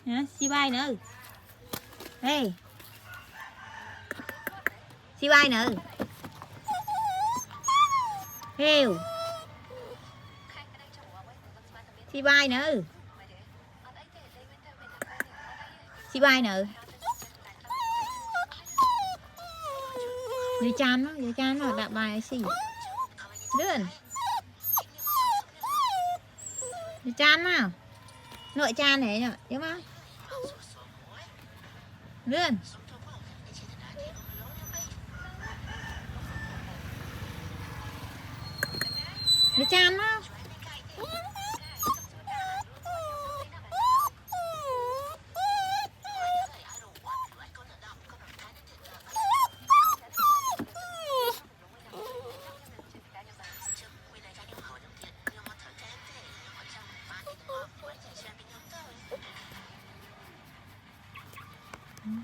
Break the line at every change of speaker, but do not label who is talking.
heo hả xi bay nữa ê xi bay nữa heo xi bay nữa xi bay nữa dưới chan nó đạp bài xì lươn dưới chan nào nội chan này nhở đúng không lươn dưới chan nó